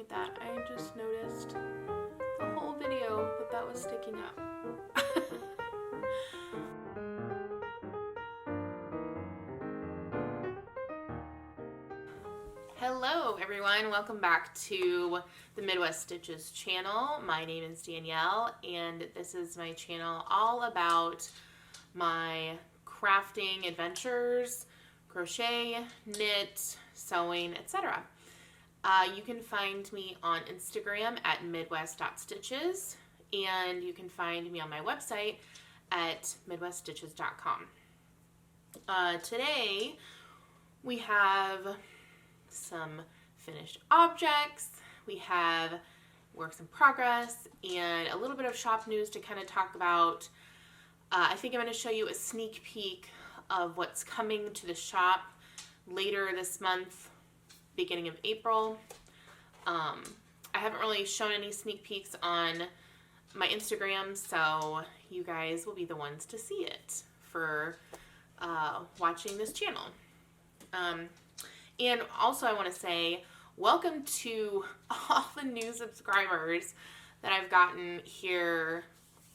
at that. I just noticed the whole video that was sticking up. Hello everyone, welcome back to the Midwest Stitches channel. My name is Danielle and this is my channel all about my crafting adventures, crochet, knit, sewing, etc. You can find me on Instagram at midwest.stitches and you can find me on my website at midweststitches.com. Today we have some finished objects, we have works in progress, and a little bit of shop news to kind of talk about. I think I'm going to show you a sneak peek of what's coming to the shop later this month, beginning of April. I haven't really shown any sneak peeks on my Instagram, so you guys will be the ones to see it for watching this channel. And also I want to say welcome to all the new subscribers that I've gotten here,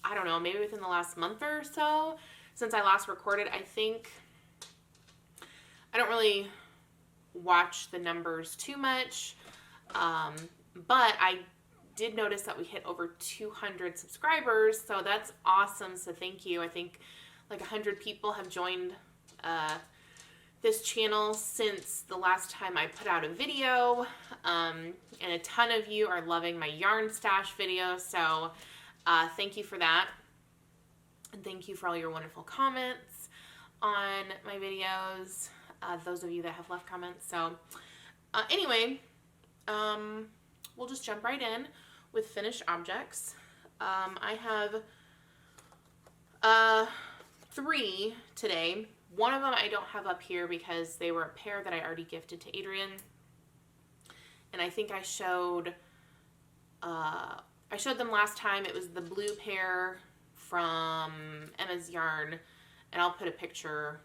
I don't know, maybe within the last month or so since I last recorded. I think I don't really watch the numbers too much, but I did notice that we hit over 200 subscribers, so that's awesome, so thank you. I think like 100 people have joined this channel since the last time I put out a video, and a ton of you are loving my yarn stash video, so thank you for that, and thank you for all your wonderful comments on my videos, those of you that have left comments. So anyway, we'll just jump right in with finished objects. I have 3 today. One of them I don't have up here because they were a pair that I already gifted to Adrian. And I think I showed them last time. It was the blue pair from Emma's Yarn. And I'll put a picture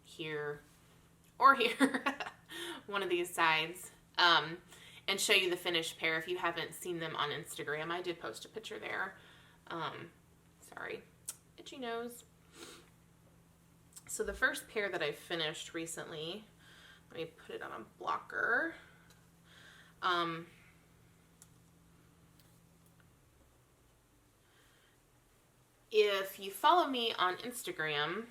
here or here, one of these sides, and show you the finished pair if you haven't seen them on Instagram. I did post a picture there. Sorry, itchy nose. So the first pair that I finished recently, let me put it on a blocker. If you follow me on Instagram,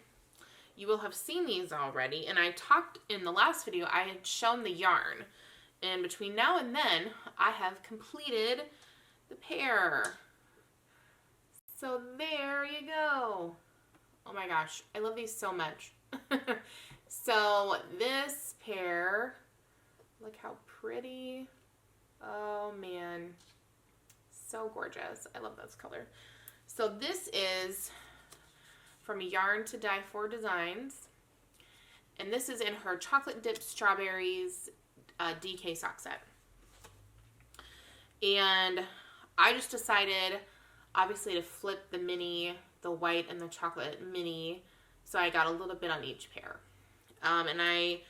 you will have seen these already. And I talked in the last video, I had shown the yarn. And between now and then, I have completed the pair. So there you go. Oh my gosh, I love these so much. So this pair, look how pretty. Oh man, so gorgeous. I love this color. So this is from Yarn to Die For Designs. And this is in her Chocolate Dipped Strawberries DK sock set. And I just decided, obviously, to flip the mini, the white and the chocolate mini, so I got a little bit on each pair. And I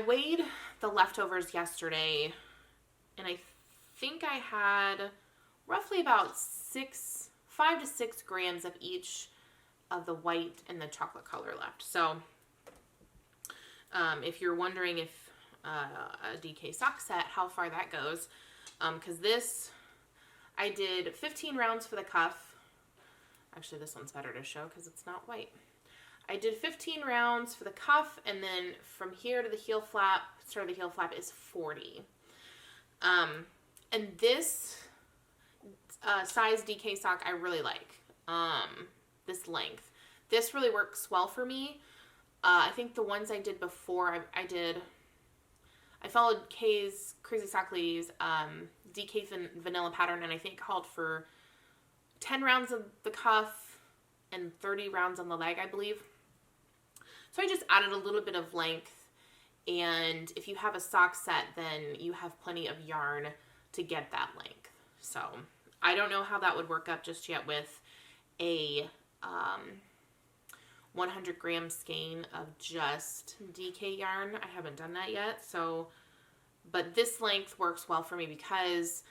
weighed the leftovers yesterday, and I think I had roughly about 5 to 6 grams of each of the white and the chocolate color left. So if you're wondering if a DK sock set, how far that goes, because this, I did 15 rounds for the cuff. Actually, this one's better to show because it's not white. I did 15 rounds for the cuff, and then from here to the heel flap, start of the heel flap is 40. And this size DK sock I really like. This length. This really works well for me. I think the ones I did before, I followed Kay's Crazy Sock Lady's DK vanilla pattern, and I think called for 10 rounds of the cuff and 30 rounds on the leg, I believe. So I just added a little bit of length, and if you have a sock set, then you have plenty of yarn to get that length. So I don't know how that would work up just yet with a 100 gram skein of just DK yarn. I haven't done that yet, so, But this length works well for me because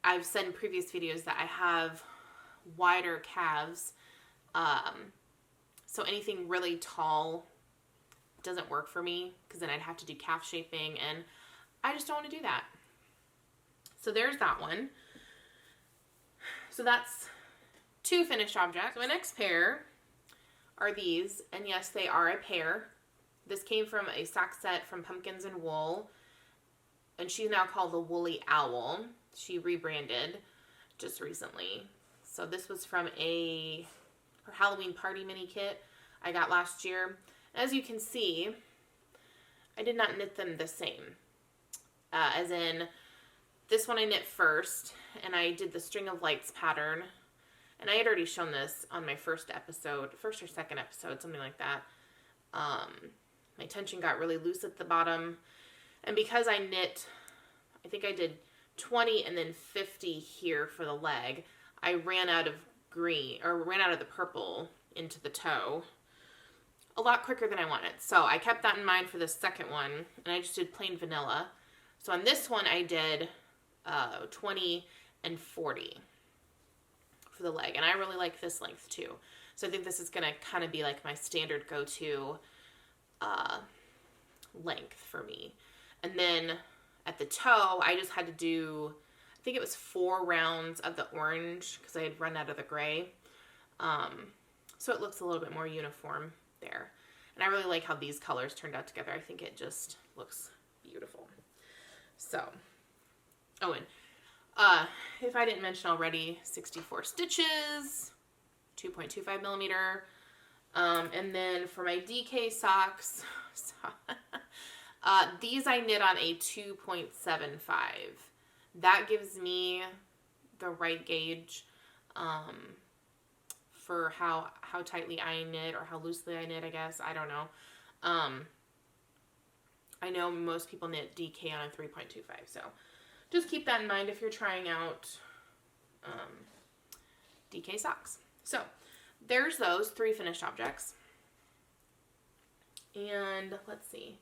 I've said in previous videos that I have wider calves. So anything really tall doesn't work for me because then I'd have to do calf shaping, and I just don't want to do that. So there's that one. So that's 2 finished objects. So my next pair are these, and yes, they are a pair. This came from a sock set from Pumpkins and Wool, and she's now called the Woolly Owl. She rebranded just recently. So this was from her Halloween party mini kit I got last year. As you can see, I did not knit them the same. As in, this one I knit first, and I did the String of Lights pattern. And I had already shown this on my first or second episode, something like that. My tension got really loose at the bottom. And because I knit, I think I did 20 and then 50 here for the leg, I ran out of the purple into the toe a lot quicker than I wanted. So I kept that in mind for the second one, and I just did plain vanilla. So on this one, I did 20 and 40 for the leg, and I really like this length too. So I think this is going to kind of be like my standard go-to length for me. And then at the toe, I just had to do, I think it was 4 rounds of the orange because I had run out of the gray. So it looks a little bit more uniform there. And I really like how these colors turned out together. I think it just looks beautiful. So, oh, and if I didn't mention already, 64 stitches, 2.25 millimeter. And then for my DK socks, these I knit on a 2.75. That gives me the right gauge for how tightly I knit or how loosely I knit, I guess. I don't know. I know most people knit DK on a 3.25, so just keep that in mind if you're trying out DK socks. So there's those 3 finished objects. And let's see.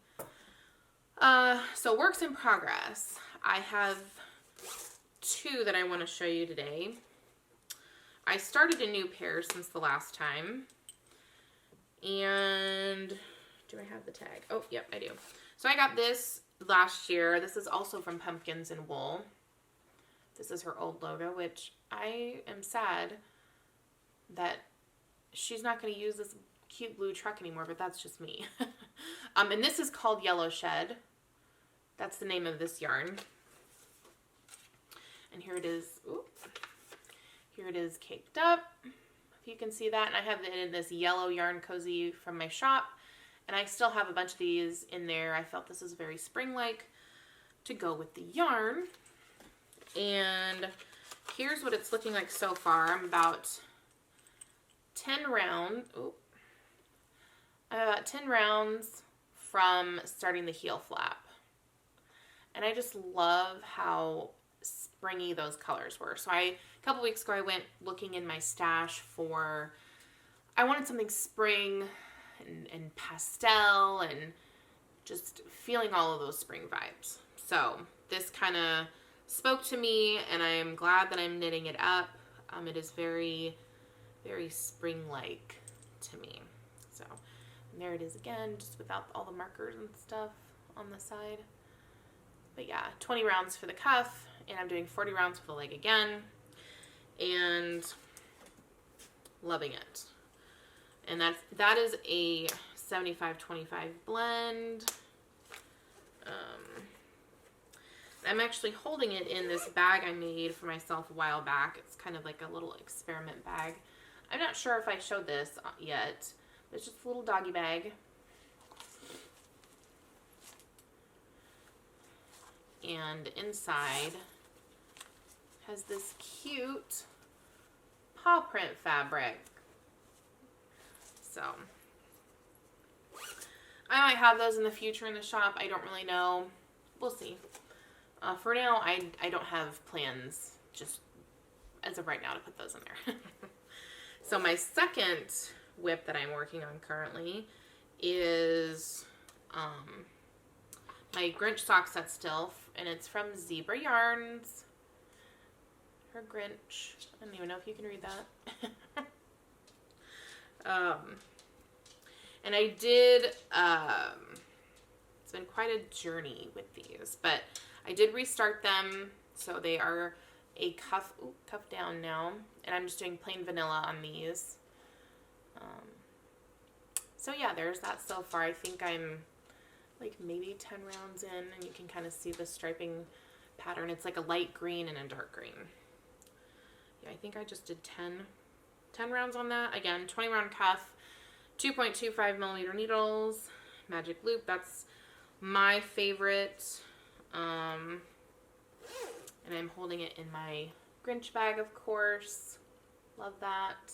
So works in progress. I have 2 that I want to show you today. I started a new pair since the last time. And do I have the tag? Oh, yep, I do. So I got this last year. This is also from Pumpkins and Wool. This is her old logo, which I am sad that she's not going to use this cute blue truck anymore, but that's just me. And this is called Yellow Shed. That's the name of this yarn. And here it is. Ooh. Here it is caked up. If you can see that. And I have it in this yellow yarn cozy from my shop. And I still have a bunch of these in there. I felt this is very spring-like to go with the yarn. And here's what it's looking like so far. I'm about 10 rounds. I'm about 10 rounds from starting the heel flap. And I just love how springy those colors were. So a couple weeks ago I went looking in my stash for, I wanted something spring and pastel and just feeling all of those spring vibes. So this kind of spoke to me, and I am glad that I'm knitting it up. It is very, very spring-like to me. So and there it is again, just without all the markers and stuff on the side. But yeah, 20 rounds for the cuff, and I'm doing 40 rounds for the leg again, and loving it. And that is a 75-25 blend. I'm actually holding it in this bag I made for myself a while back. It's kind of like a little experiment bag. I'm not sure if I showed this yet. It's just a little doggy bag. And inside has this cute paw print fabric. So I might have those in the future in the shop. I don't really know. We'll see. For now, I don't have plans just as of right now to put those in there. So my second whip that I'm working on currently is my Grinch sock set still, and it's from Zebra Yarns. Her Grinch. I don't even know if you can read that. And I did, it's been quite a journey with these, but I did restart them. So they are a cuff down now, and I'm just doing plain vanilla on these. So yeah, there's that so far. I think I'm like maybe 10 rounds in, and you can kind of see the striping pattern. It's like a light green and a dark green. Yeah, I think I just did 10 rounds on that. Again, 20 round cuff, 2.25 millimeter needles, magic loop. That's my favorite. And I'm holding it in my Grinch bag, of course. Love that.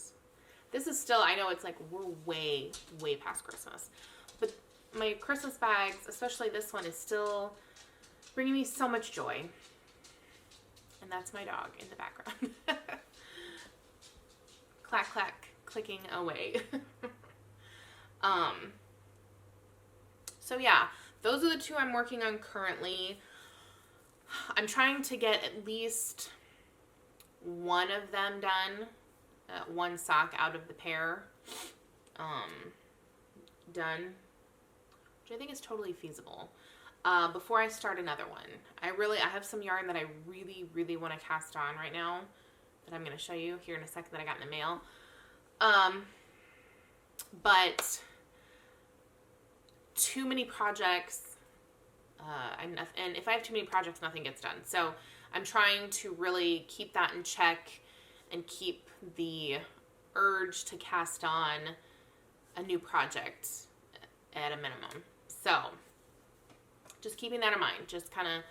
This is still, I know it's like we're way, way past Christmas. But my Christmas bags, especially this one, is still bringing me so much joy. And that's my dog in the background. Clack, clack, clicking away. So yeah, those are the two I'm working on currently. I'm trying to get at least one of them done, one sock out of the pair done, which I think is totally feasible, before I start another one. I have some yarn that I really, really want to cast on right now that I'm going to show you here in a second that I got in the mail. But too many projects, and if I have too many projects, nothing gets done. So I'm trying to really keep that in check and keep the urge to cast on a new project at a minimum. So just keeping that in mind, just kind of,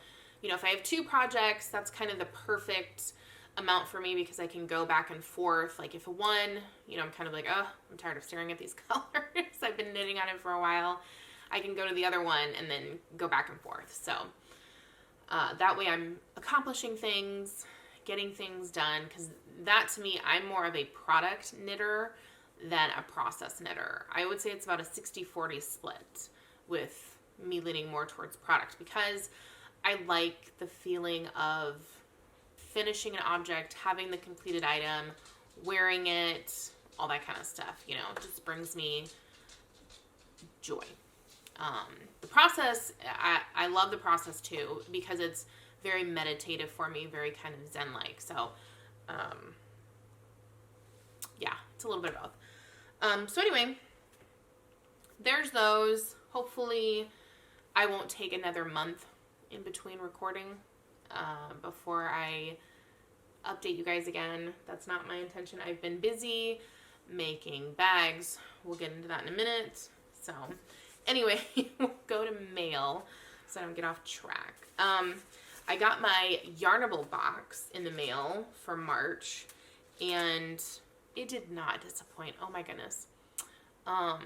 if I have 2 projects, that's kind of the perfect amount for me, because I can go back and forth. Like if one, I'm kind of like, oh, I'm tired of staring at these colors. I've been knitting on it for a while. I can go to the other one and then go back and forth. So that way I'm accomplishing things, getting things done, because that to me, I'm more of a product knitter than a process knitter. I would say it's about a 60-40 split, with me leaning more towards product, because I like the feeling of finishing an object, having the completed item, wearing it, all that kind of stuff, it just brings me joy. The process, I love the process too, because it's very meditative for me, very kind of zen-like. So, yeah, it's a little bit of both. So anyway, there's those. Hopefully I won't take another month in between recording before I update you guys again. That's not my intention. I've been busy making bags. We'll get into that in a minute. So anyway, we'll go to mail so I don't get off track. I got my Yarnable box in the mail for March, and it did not disappoint. Oh my goodness. Yeah.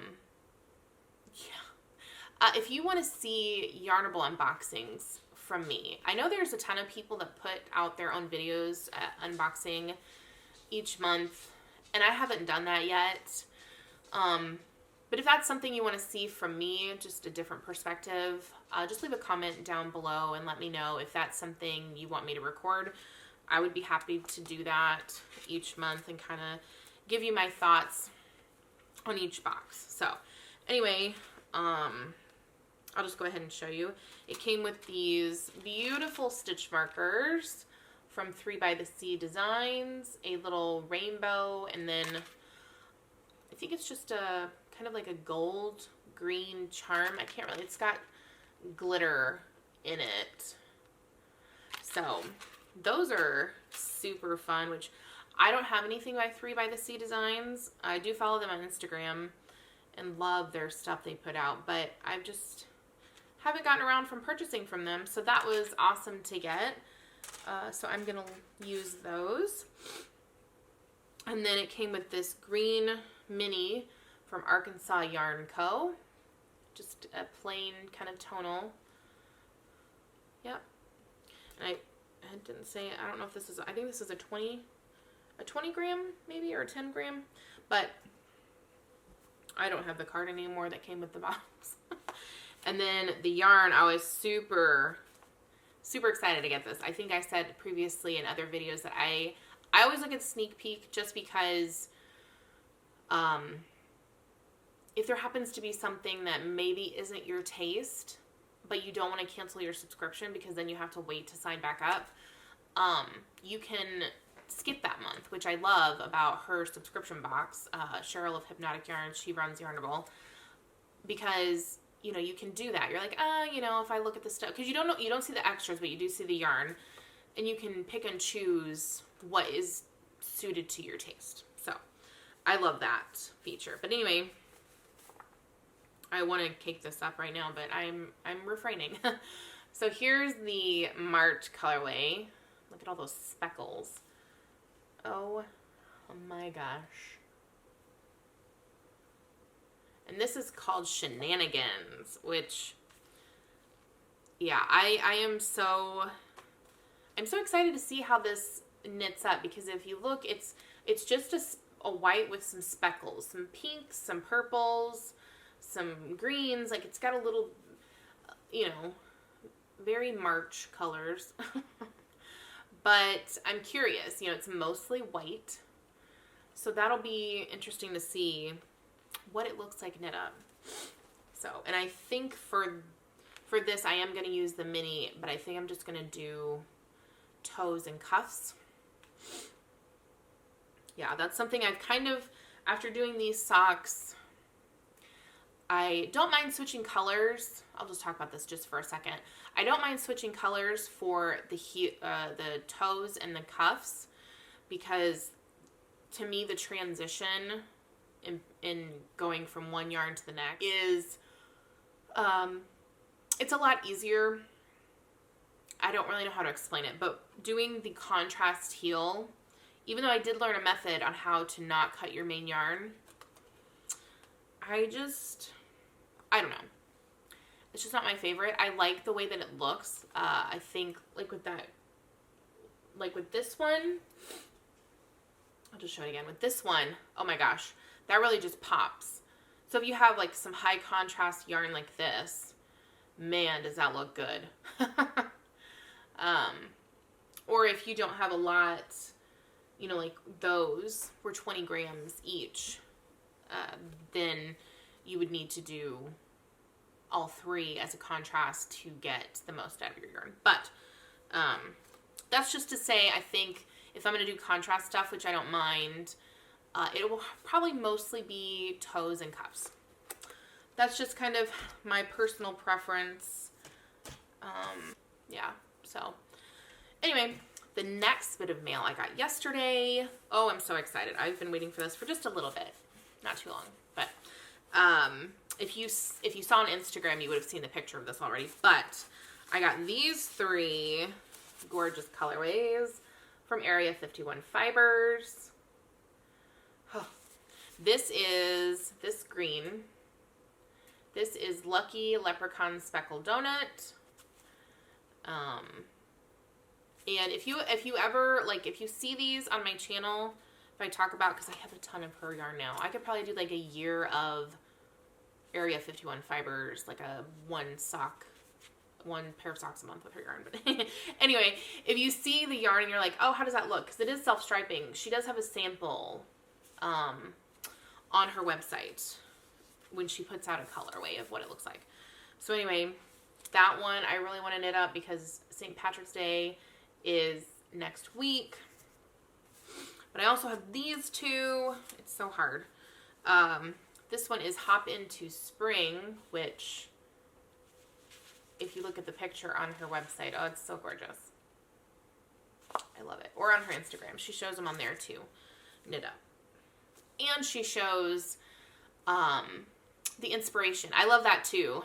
If you want to see Yarnable unboxings from me, I know there's a ton of people that put out their own videos unboxing each month, and I haven't done that yet. But if that's something you want to see from me, just a different perspective, just leave a comment down below and let me know if that's something you want me to record. I would be happy to do that each month and kind of give you my thoughts on each box. So anyway, I'll just go ahead and show you. It came with these beautiful stitch markers from 3 by the Sea Designs, a little rainbow, and then I think it's just a kind of like a gold green charm. I can't really, it's got glitter in it. So those are super fun, which I don't have anything by 3 by the Sea Designs. I do follow them on Instagram and love their stuff they put out, but I've just haven't gotten around from purchasing from them. So that was awesome to get. So I'm going to use those. And then it came with this green mini from Arkansas Yarn Co. Just a plain kind of tonal. Yep. And I didn't say, I don't know if this is, I think this is a 20 gram maybe, or a 10 gram, but I don't have the card anymore that came with the box. And then the yarn, I was super excited to get this. I think I said previously in other videos that I always look at the sneak peek just because if there happens to be something that maybe isn't your taste, but you don't want to cancel your subscription because then you have to wait to sign back up, you can skip that month, which I love about her subscription box. Cheryl of Hypnotic Yarns, she runs Yarnable, because you can do that. You're like, if I look at the stuff, because you don't see the extras, but you do see the yarn, and you can pick and choose what is suited to your taste. So I love that feature. But anyway, I want to cake this up right now, but I'm refraining. So here's the March colorway. Look at all those speckles. Oh my gosh. And this is called Shenanigans, which, yeah, I'm so excited to see how this knits up, because if you look, it's just a white with some speckles, some pinks, some purples, some greens. Like, it's got a little, very March colors. But I'm curious, it's mostly white. So that'll be interesting to see what it looks like knit up. So, and I think for this, I am going to use the mini, but I think I'm just going to do toes and cuffs. Yeah, that's something I've kind of, after doing these socks, I don't mind switching colors. I'll just talk about this just for a second. I don't mind switching colors for the toes and the cuffs, because to me the transition in going from one yarn to the next is it's a lot easier. I don't really know how to explain it, but doing the contrast heel, even though I did learn a method on how to not cut your main yarn, I don't know. It's just not my favorite. I like the way that it looks. I think like with this one, I'll just show it again. With this one, oh my gosh, that really just pops. So if you have like some high contrast yarn like this, man, does that look good. Or if you don't have a lot, like those were 20 grams each, then you would need to do all three as a contrast to get the most out of your yarn. But that's just to say, I think if I'm going to do contrast stuff, which I don't mind, it will probably mostly be toes and cuffs. That's just kind of my personal preference. Yeah, so anyway, the next bit of mail I got yesterday. Oh, I'm so excited. I've been waiting for this for just a little bit. Not too long, but if you saw on Instagram, you would have seen the picture of this already. But I got these 3 gorgeous colorways from Area 51 Fibers. Oh, this green. This is Lucky Leprechaun Speckled Donut. And if you ever, like, if you see these on my channel, if I talk about, because I have a ton of her yarn now, I could probably do like a year of Area 51 Fibers, like one pair of socks a month with her yarn. But anyway, if you see the yarn and you're like, oh, how does that look? Because it is self-striping. She does have a sample on her website when she puts out a colorway of what it looks like. So anyway, that one I really want to knit up because St. Patrick's Day is next week. But I also have these 2. It's so hard. This one is Hop Into Spring, which, if you look at the picture on her website, oh, it's so gorgeous. I love it. Or on her Instagram. She shows them on there too. Knit up. And she shows the inspiration. I love that too.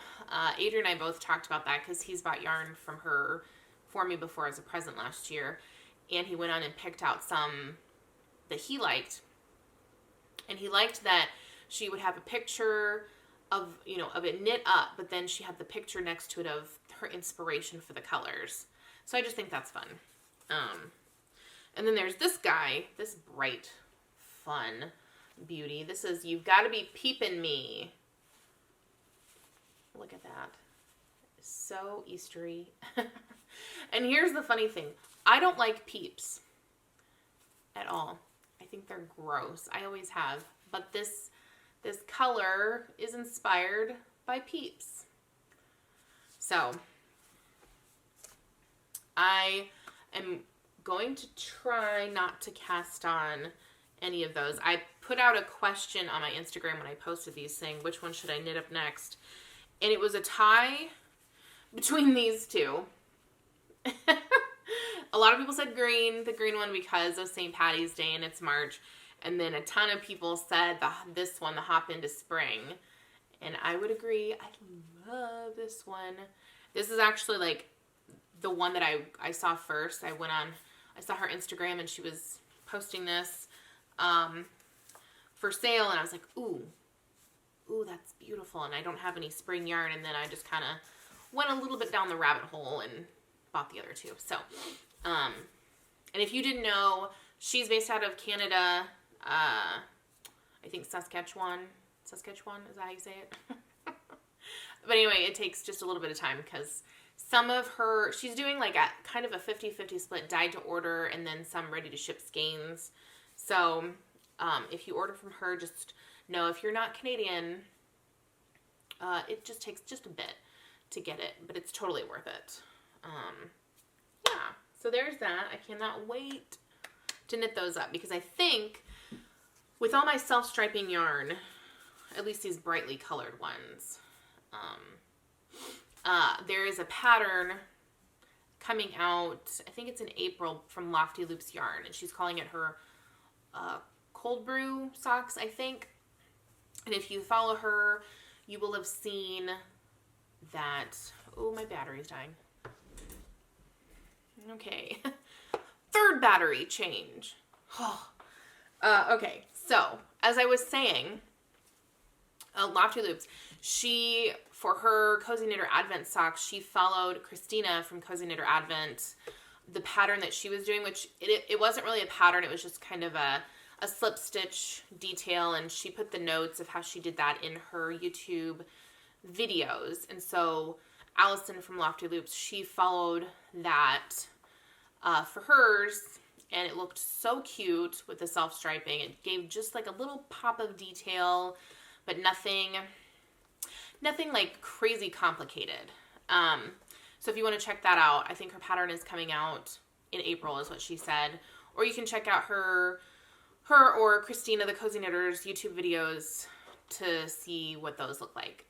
Adrian and I both talked about that because he's bought yarn from her for me before as a present last year. And he went on and picked out some that he liked. And he liked that she would have a picture of it knit up, but then she had the picture next to it of her inspiration for the colors. So I just think that's fun. And then there's this guy, this bright, fun beauty. This is You've Got to Be Peepin' Me. Look at that. So Eastery. And here's the funny thing. I don't like Peeps at all. I think they're gross. I always have. But this color is inspired by Peeps. So I am going to try not to cast on any of those. I put out a question on my Instagram when I posted these saying, which one should I knit up next? And it was a tie between these two. A lot of people said green, the green one because of St. Patty's Day and it's March. And then a ton of people said this one, the Hop into Spring. And I would agree. I love this one. This is actually like the one that I saw first. I saw her Instagram and she was posting this for sale. And I was like, ooh, that's beautiful. And I don't have any spring yarn. And then I just kind of went a little bit down the rabbit hole and bought the other two. So, and if you didn't know, she's based out of Canada. I think Saskatchewan. Saskatchewan, is that how you say it? But anyway, it takes just a little bit of time because some of her, she's doing like a kind of a 50-50 split, dyed to order and then some ready to ship skeins. So if you order from her, just know if you're not Canadian, it just takes just a bit to get it, but it's totally worth it. Yeah, so there's that. I cannot wait to knit those up because I think with all my self-striping yarn, at least these brightly colored ones, there is a pattern coming out, I think it's in April, from Lofty Loops Yarn, and she's calling it her cold brew socks, I think. And if you follow her, you will have seen that, oh, my battery's dying. Okay. Third battery change. Okay, so as I was saying, Lofty Loops, she, for her Cozy Knitter Advent socks, she followed Christina from Cozy Knitter Advent, the pattern that she was doing, which it wasn't really a pattern, it was just kind of a slip stitch detail, and she put the notes of how she did that in her YouTube videos. And so Allison from Lofty Loops, she followed that for hers, and it looked so cute with the self-striping. It gave just like a little pop of detail, but nothing like crazy complicated. So if you want to check that out, I think her pattern is coming out in April is what she said. Or you can check out her or Christina, the Cozy Knitters, YouTube videos to see what those look like.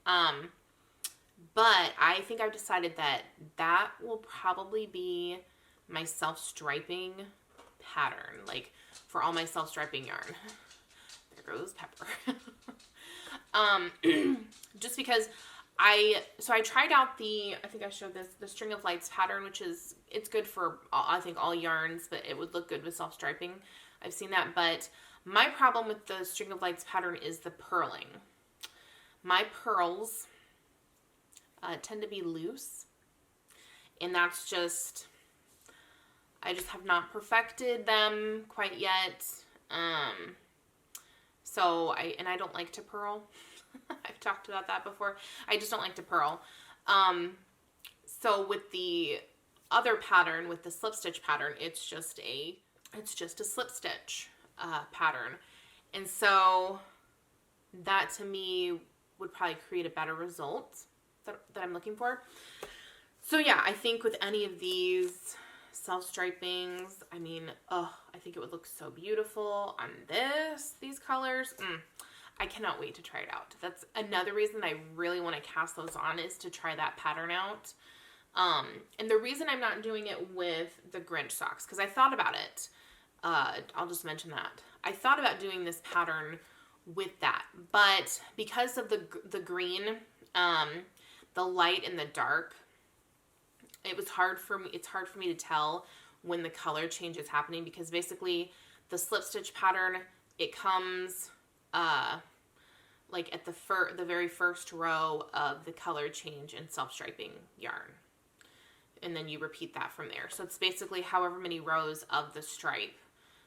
But I think I've decided that will probably be my self-striping pattern, like for all my self-striping yarn. There goes Pepper. Just because I tried out I think I showed this, the String of Lights pattern, which is, it's good for, I think, all yarns, but it would look good with self-striping. I've seen that, but my problem with the String of Lights pattern is the purling. My pearls tend to be loose, and that's just, I just have not perfected them quite yet. So I don't like to purl. I've talked about that before. I just don't like to purl. So with the other pattern, with the slip stitch pattern, it's just a slip stitch pattern. And so that to me would probably create a better result that I'm looking for. So yeah, I think with any of these self-stripings, I mean, I think it would look so beautiful on these colors. I cannot wait to try it out. That's another reason I really want to cast those on, is to try that pattern out. And the reason I'm not doing it with the Grinch socks, because I thought about it. I'll just mention that. I thought about doing this pattern with that, but because of the green, the light and the dark, it's hard for me to tell when the color change is happening, because basically the slip stitch pattern, it comes like at the very first row of the color change in self-striping yarn, and then you repeat that from there. So it's basically however many rows of the stripe.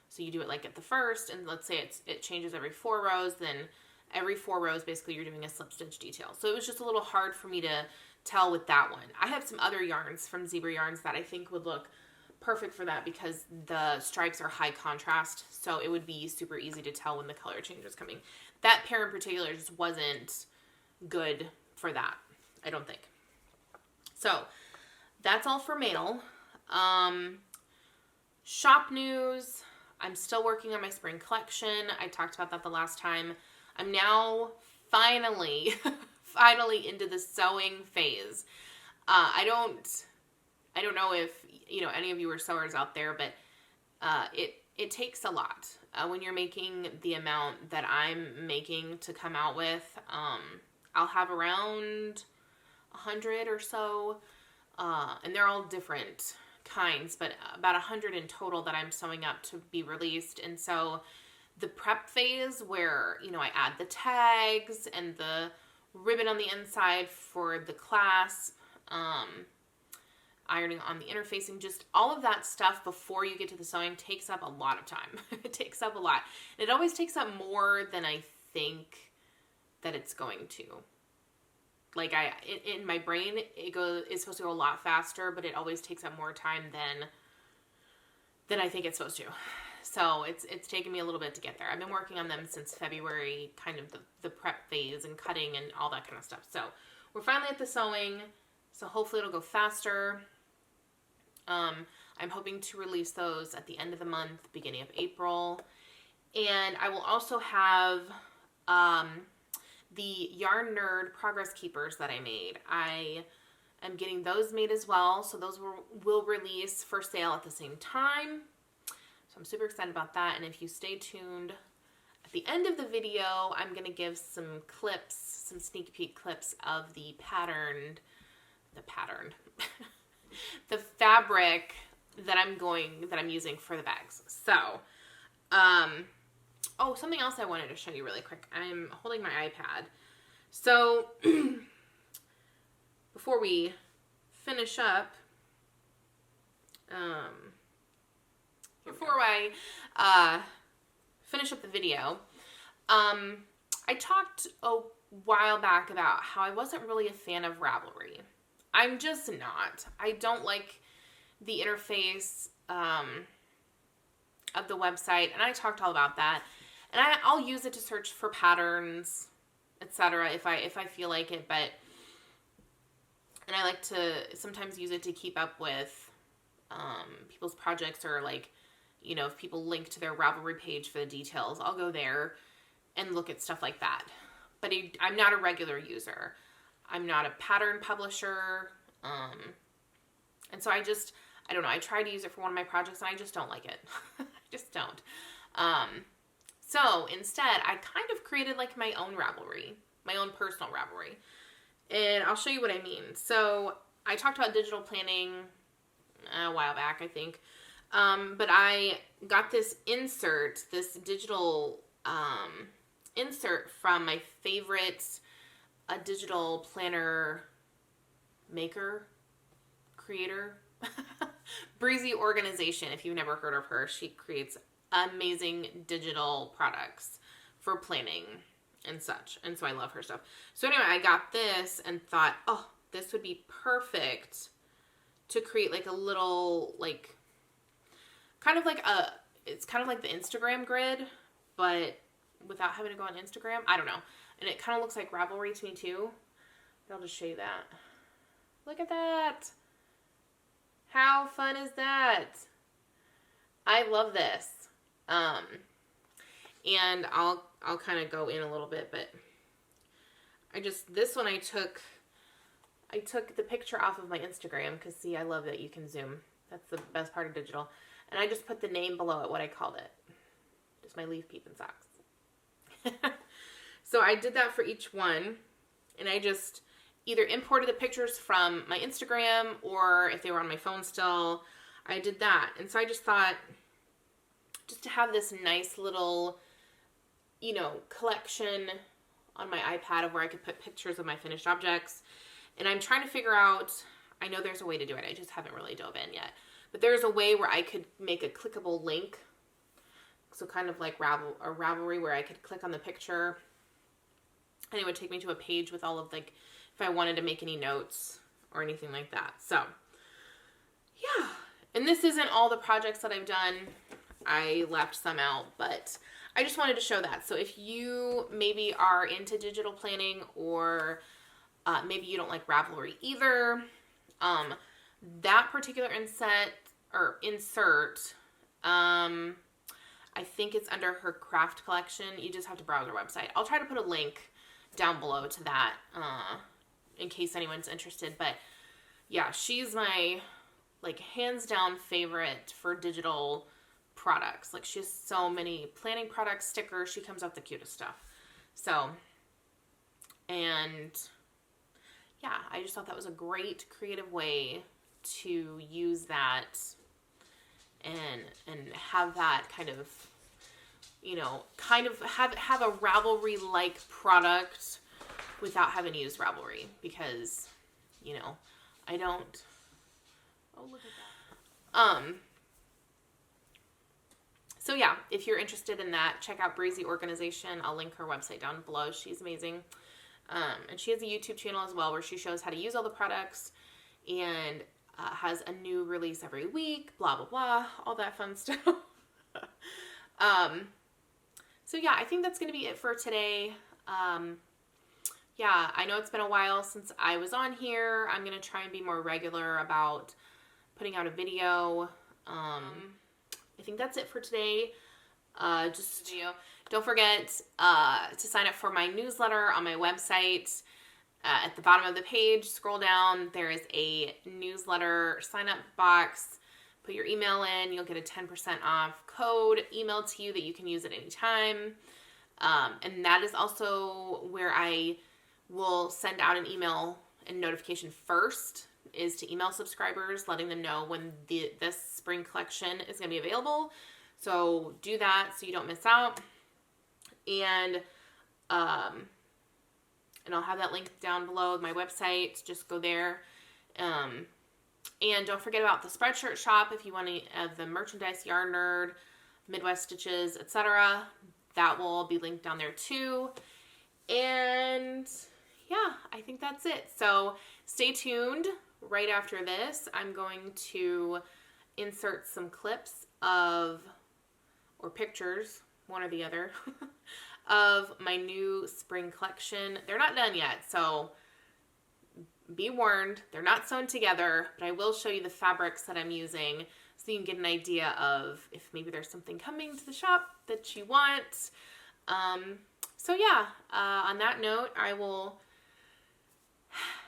So you do it like at the first, and let's say it changes every 4 rows, then every 4 rows basically you're doing a slip stitch detail. So it was just a little hard for me tell with that one. I have some other yarns from Zebra Yarns that I think would look perfect for that because the stripes are high contrast, so it would be super easy to tell when the color change was coming. That pair in particular just wasn't good for that, I don't think. So that's all for mail. Shop news. I'm still working on my spring collection. I talked about that the last time. I'm now finally into the sewing phase. I don't know if, any of you are sewers out there, but it takes a lot. When you're making the amount that I'm making to come out with, I'll have around 100 or so, and they're all different kinds, but about 100 in total that I'm sewing up to be released. And so the prep phase where, I add the tags and the ribbon on the inside for the clasp, ironing on the interfacing, just all of that stuff before you get to the sewing takes up a lot of time. It takes up a lot. And it always takes up more than I think that it's going to. Like in my brain, it's supposed to go a lot faster, but it always takes up more time than I think it's supposed to. So it's taken me a little bit to get there. I've been working on them since February, kind of the prep phase and cutting and all that kind of stuff. So we're finally at the sewing, so hopefully it'll go faster. I'm hoping to release those at the end of the month, beginning of April. And I will also have the Yarn Nerd Progress Keepers that I made. I am getting those made as well, so those will release for sale at the same time. So I'm super excited about that, and if you stay tuned, at the end of the video, I'm going to give some clips, some sneak peek clips of the the fabric that I'm using for the bags. So, oh, something else I wanted to show you really quick. I'm holding my iPad. So, before we finish up, finish up the video, I talked a while back about how I wasn't really a fan of Ravelry. I'm just not. I don't like the interface of the website, and I talked all about that. And I'll use it to search for patterns, etc. if I feel like it, and I like to sometimes use it to keep up with people's projects, or if people link to their Ravelry page for the details, I'll go there and look at stuff like that. But I'm not a regular user. I'm not a pattern publisher. And so I don't know. I tried to use it for one of my projects and I just don't like it. I just don't. So instead, I kind of created my own Ravelry, my own personal Ravelry. And I'll show you what I mean. So I talked about digital planning a while back, I think. But I got this digital insert from my favorite digital planner maker, creator, Breezy Organization. If you've never heard of her, she creates amazing digital products for planning and such. And so I love her stuff. So anyway, I got this and thought, oh, this would be perfect to create a little, it's kind of like the Instagram grid, but without having to go on Instagram. I don't know. And it kind of looks like Ravelry to me too. I'll just show you that. Look at that. How fun is that? I love this. And I'll kind of go in a little bit, but this one I took the picture off of my Instagram because, see, I love that you can zoom. That's the best part of digital. And I just put the name below it, what I called it. Just my leaf peeping socks. So I did that for each one, and I just either imported the pictures from my Instagram, or if they were on my phone still, I did that. And so I just thought, just to have this nice little, collection on my iPad of where I could put pictures of my finished objects. And I'm trying to figure out, I know there's a way to do it, I just haven't really dove in yet. But there's a way where I could make a clickable link. So kind of like Ravelry, where I could click on the picture and it would take me to a page with all of if if I wanted to make any notes or anything like that. So, yeah. And this isn't all the projects that I've done. I left some out, but I just wanted to show that. So if you maybe are into digital planning, or maybe you don't like Ravelry either, that particular insert, I think it's under her craft collection. You just have to browse her website. I'll try to put a link down below to that in case anyone's interested. But yeah, she's my like hands down favorite for digital products. Like she has so many planning products, stickers. She comes out the cutest stuff. So, and yeah, I just thought that was a great creative way to use that and have that kind of, you know, kind of have a Ravelry-like product without having to use Ravelry, because, you know, I don't. Oh, look at that. So yeah, if you're interested in that, check out Breezy Organization. I'll link her website down below. She's amazing. And she has a YouTube channel as well where she shows how to use all the products, and has a new release every week, blah, blah, blah, all that fun stuff. So yeah, I think that's going to be it for today. Yeah, I know it's been a while since I was on here. I'm going to try and be more regular about putting out a video. I think that's it for today. Don't forget to sign up for my newsletter on my website. At the bottom of the page, scroll down, there is a newsletter sign up box. Put your email in, you'll get a 10% off code emailed to you that you can use at any time. And that is also where I will send out an email and notification first, is to email subscribers, letting them know when this spring collection is going to be available. So do that so you don't miss out. And I'll have that link down below my website. Just go there. And don't forget about the Spreadshirt shop if you want any of the merchandise, Yarn Nerd, Midwest Stitches, etc. That will all be linked down there too. And yeah, I think that's it. So stay tuned. Right after this, I'm going to insert some clips or pictures, one or the other, of my new spring collection. They're not done yet, so be warned, they're not sewn together, but I will show you the fabrics that I'm using so you can get an idea of if maybe there's something coming to the shop that you want. So yeah, on that note, I will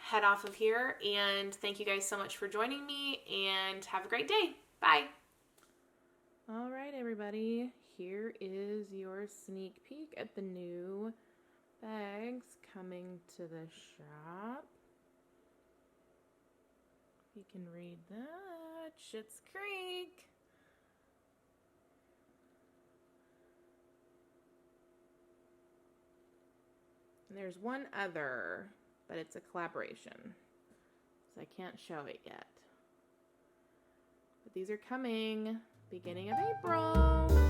head off of here, and thank you guys so much for joining me, and have a great day. Bye. All right, everybody, here is your sneak peek at the new bags coming to the shop. You can read that. Schitt's Creek. And there's one other, but it's a collaboration, so I can't show it yet. But these are coming beginning of April.